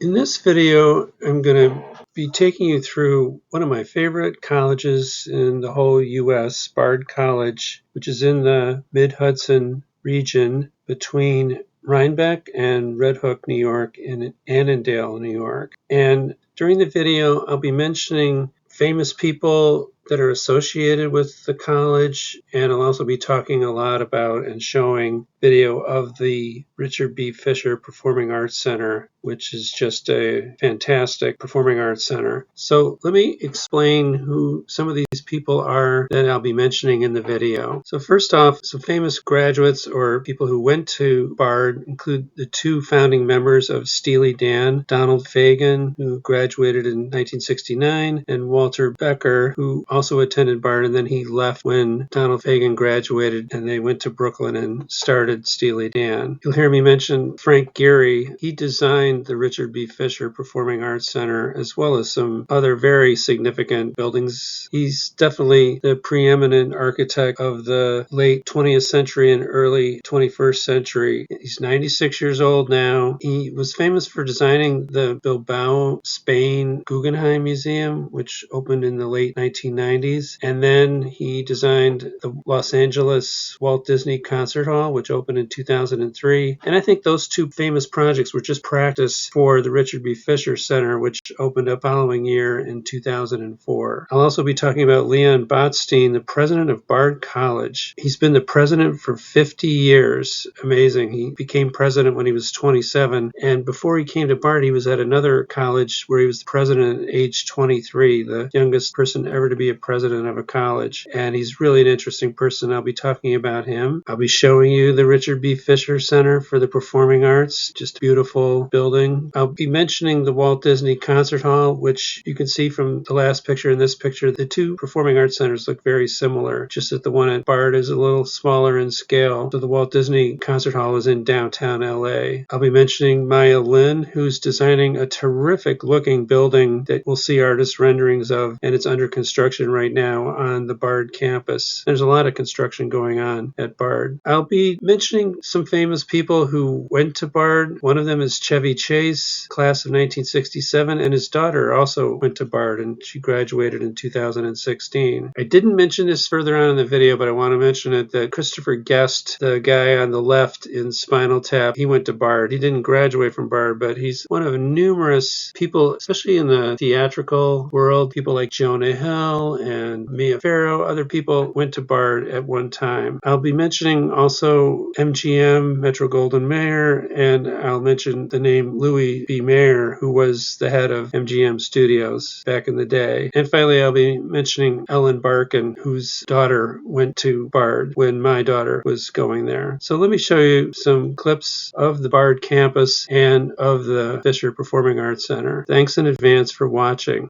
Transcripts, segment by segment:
In this video, I'm going to be taking you through one of my favorite colleges in the whole U.S., Bard College, which is in the Mid-Hudson region between Rhinebeck and Red Hook, New York, and Annandale, New York. And during the video, I'll be mentioning famous people that are associated with the college, and I'll also be talking a lot about and showing video of the Richard B. Fisher Performing Arts Center, which is just a fantastic performing arts center. So let me explain who some of these people are that I'll be mentioning in the video. So first off, some famous graduates or people who went to Bard include the two founding members of Steely Dan, Donald Fagen, who graduated in 1969, and Walter Becker, who also attended Bard, and then he left when Donald Fagen graduated, and they went to Brooklyn and started Steely Dan. You'll hear me mention Frank Gehry. He designed the Richard B. Fisher Performing Arts Center, as well as some other very significant buildings. He's definitely the preeminent architect of the late 20th century and early 21st century. He's 96 years old now. He was famous for designing the Bilbao, Spain Guggenheim Museum, which opened in the late 1990s. And then he designed the Los Angeles Walt Disney Concert Hall, which opened in 2003. And I think those two famous projects were just practice for the Richard B. Fisher Center, which opened up the following year in 2004. I'll also be talking about Leon Botstein, the president of Bard College. He's been the president for 50 years. Amazing. He became president when he was 27. And before he came to Bard, he was at another college where he was the president at age 23, the youngest person ever to be a president of a college. And he's really an interesting person. I'll be talking about him. I'll be showing you the Richard B. Fisher Center for the Performing Arts. Just a beautiful building. I'll be mentioning the Walt Disney Concert Hall, which you can see from the last picture and this picture. The two performing arts centers look very similar, just that the one at Bard is a little smaller in scale. So the Walt Disney Concert Hall is in downtown LA. I'll be mentioning Maya Lin, who's designing a terrific looking building that we'll see artist renderings of, and it's under construction right now on the Bard campus. There's a lot of construction going on at Bard. I'll be mentioning some famous people who went to Bard. One of them is Chevy Chase, class of 1967, and his daughter also went to Bard, and she graduated in 2016. I didn't mention this further on in the video, but I want to mention it, that Christopher Guest, the guy on the left in Spinal Tap, he went to Bard. He didn't graduate from Bard, but he's one of numerous people, especially in the theatrical world. People like Jonah Hill and Mia Farrow, other people went to Bard at one time. I'll be mentioning also MGM, Metro-Goldwyn-Mayer, and I'll mention the name Louis B. Mayer, who was the head of MGM Studios back in the day. And finally, I'll be mentioning Ellen Barkin, whose daughter went to Bard when my daughter was going there. So let me show you some clips of the Bard campus and of the Fisher Performing Arts Center. Thanks in advance for watching.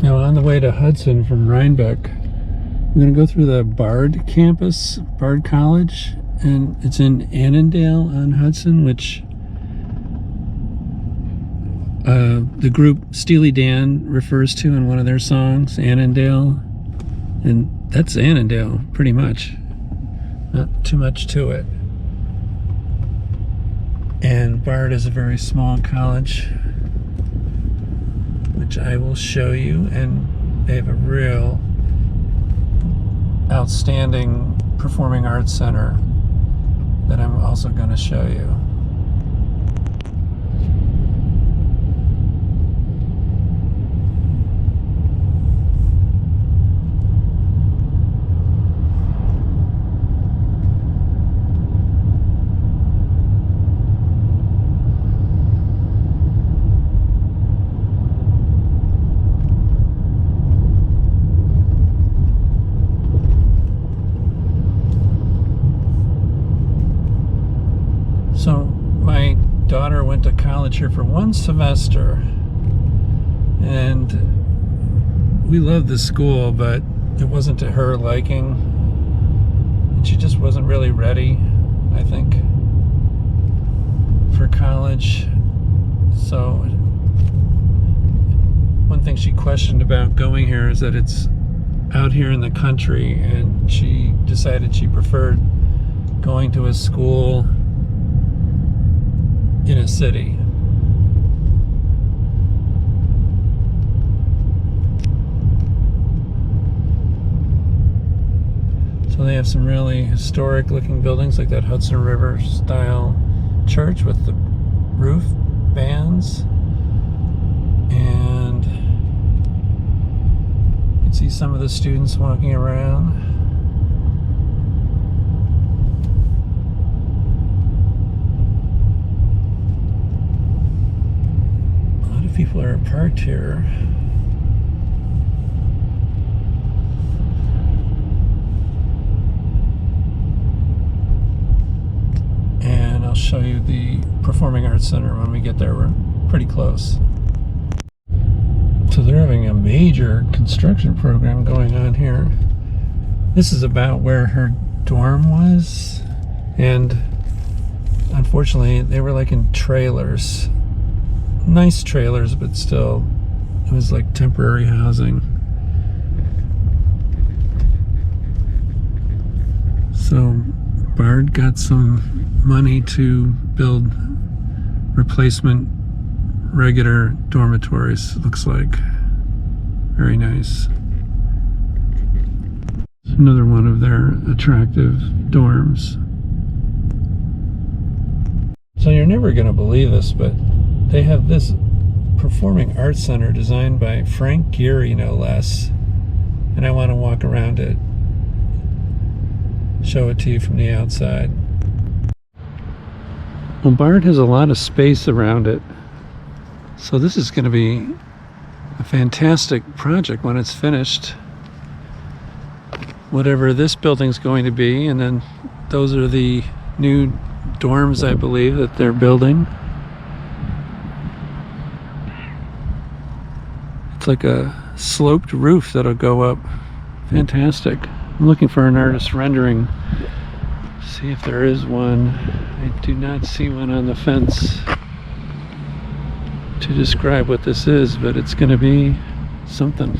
Now on the way to Hudson from Rhinebeck, we're going to go through the Bard campus, Bard College, and it's in Annandale on Hudson, which the group Steely Dan refers to in one of their songs, Annandale. And that's Annandale, pretty much. Not too much to it. And Bard is a very small college, which I will show you, and they have a real outstanding performing arts center that I'm also going to show you. So my daughter went to college here for one semester, and we loved the school, but it wasn't to her liking, and she just wasn't really ready, I think, for college. So one thing she questioned about going here is that it's out here in the country, and she decided she preferred going to a school in a city. have some really historic looking buildings like that Hudson River style church with the roof bands. And you can see some of the students walking around. A lot of people are parked here. And I'll show you the Performing Arts Center when we get there. We're pretty close. So they're having a major construction program going on here. This is about where her dorm was, and unfortunately they were like in trailers. Nice trailers, but still it was like temporary housing. So Bard got some money to build replacement regular dormitories, looks like. Very nice. Another one of their attractive dorms. So you're never going to believe this, but they have this Performing Arts Center designed by Frank Gehry, no less. And I want to walk around it, show it to you from the outside. Well, Bard has a lot of space around it. So this is going to be a fantastic project when it's finished. Whatever this building's going to be, and then those are the new dorms, I believe, that they're building. It's like a sloped roof that'll go up. Fantastic. I'm looking for an artist rendering. See if there is one. I do not see one on the fence to describe what this is, but it's going to be something.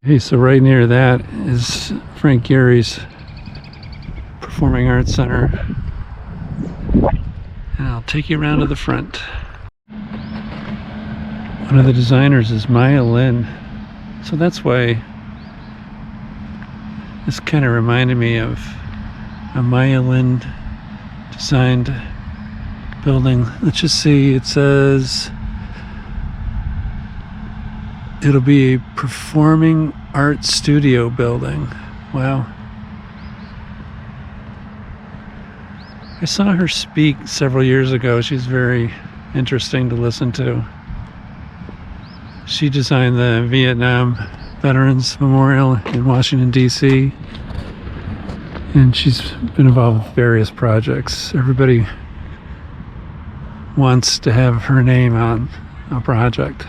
Hey, so right near that is Frank Gehry's Performing Arts Center. And I'll take you around to the front. One of the designers is Maya Lin. So that's why this kind of reminded me of a Maya Lin designed building. Let's just see, it says it'll be a performing arts studio building. Wow. I saw her speak several years ago. She's very interesting to listen to. She designed the Vietnam Veterans Memorial in Washington, D.C. And she's been involved with various projects. Everybody wants to have her name on a project.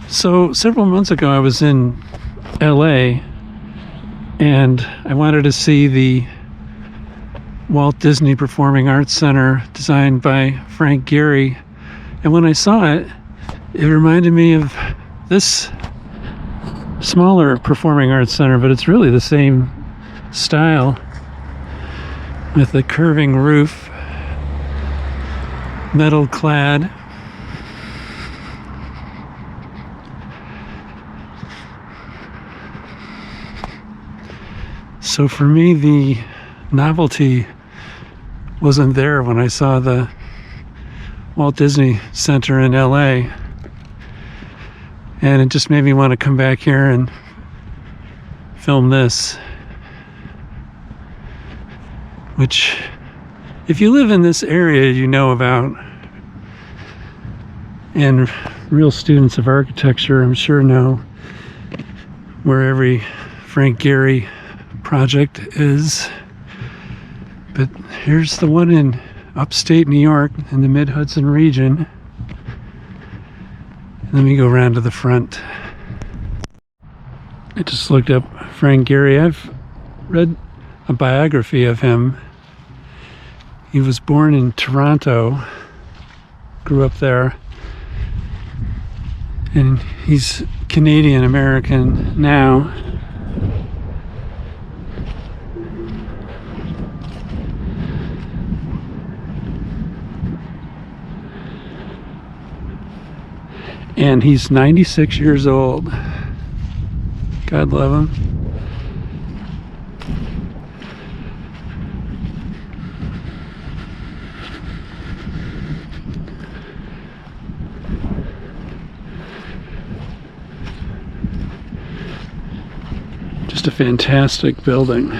So several months ago I was in LA and I wanted to see the Walt Disney Performing Arts Center designed by Frank Gehry. And when I saw it, it reminded me of this smaller Performing Arts Center, but it's really the same style with the curving roof, metal clad. So for me, the novelty wasn't there when I saw the Walt Disney Center in LA, and it just made me want to come back here and film this, which if you live in this area you know about, and real students of architecture I'm sure know where every Frank Gehry project is. But here's the one in upstate New York in the mid-Hudson region. Let me go around to the front. I just looked up Frank Gehry. I've read a biography of him. He was born in Toronto, grew up there, and he's Canadian American now. And he's 96 years old. God love him. Just a fantastic building.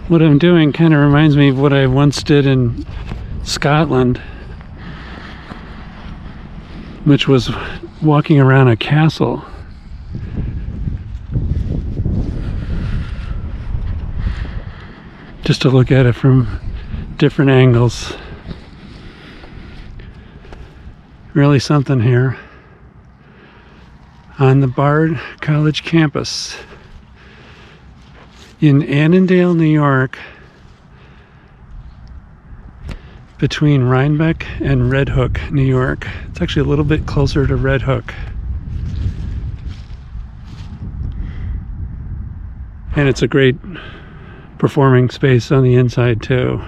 What I'm doing kind of reminds me of what I once did in Scotland, which was walking around a castle. Just to look at it from different angles. Really something here on the Bard College campus in Annandale, New York, between Rhinebeck and Red Hook, New York. It's actually a little bit closer to Red Hook. And it's a great performing space on the inside too.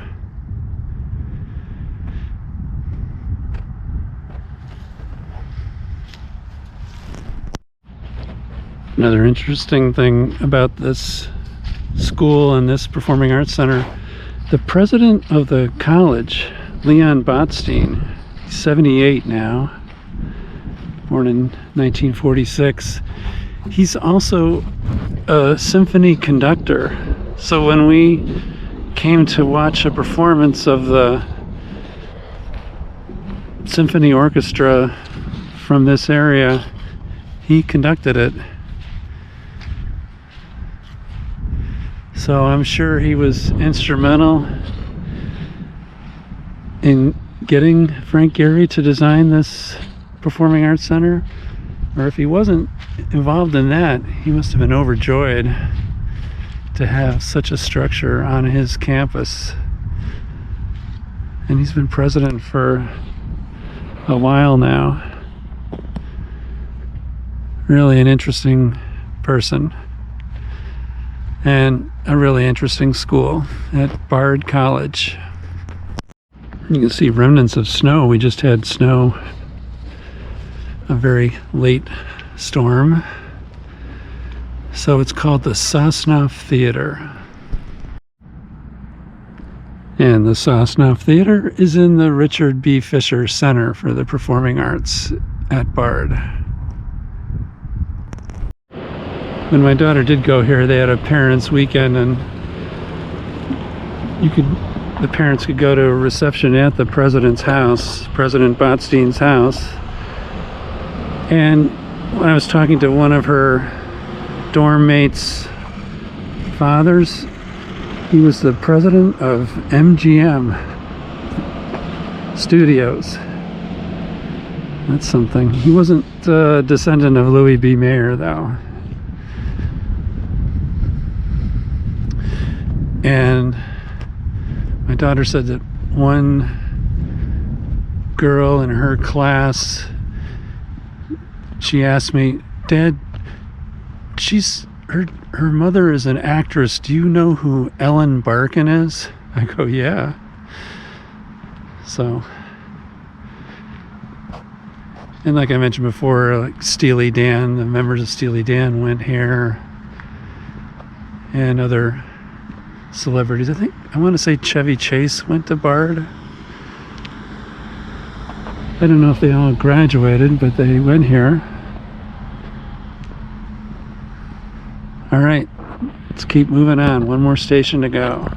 Another interesting thing about this school and this performing arts center, the president of the college, Leon Botstein, he's 78 now, born in 1946. He's also a symphony conductor. So when we came to watch a performance of the symphony orchestra from this area, he conducted it. So I'm sure he was instrumental in getting Frank Gehry to design this performing arts center. Or if he wasn't involved in that, he must have been overjoyed to have such a structure on his campus. And he's been president for a while now. Really an interesting person. And a really interesting school at Bard College. You can see remnants of snow. We just had snow, a very late storm. So it's called the Sosnoff Theater. And the Sosnoff Theater is in the Richard B. Fisher Center for the Performing Arts at Bard. When my daughter did go here, they had a parents' weekend, and the parents could go to a reception at the president's house, President Botstein's house. And when I was talking to one of her dorm mates' fathers, he was the president of MGM Studios. That's something. He wasn't a descendant of Louis B. Mayer, though. And my daughter said that one girl in her class, she asked me, "Dad, her mother is an actress. Do you know who Ellen Barkin is?" I go, "Yeah." So, and like I mentioned before, like Steely Dan, the members of Steely Dan went here, and other celebrities. I want to say Chevy Chase went to Bard. I don't know if they all graduated, but they went here. All right, let's keep moving on. One more station to go.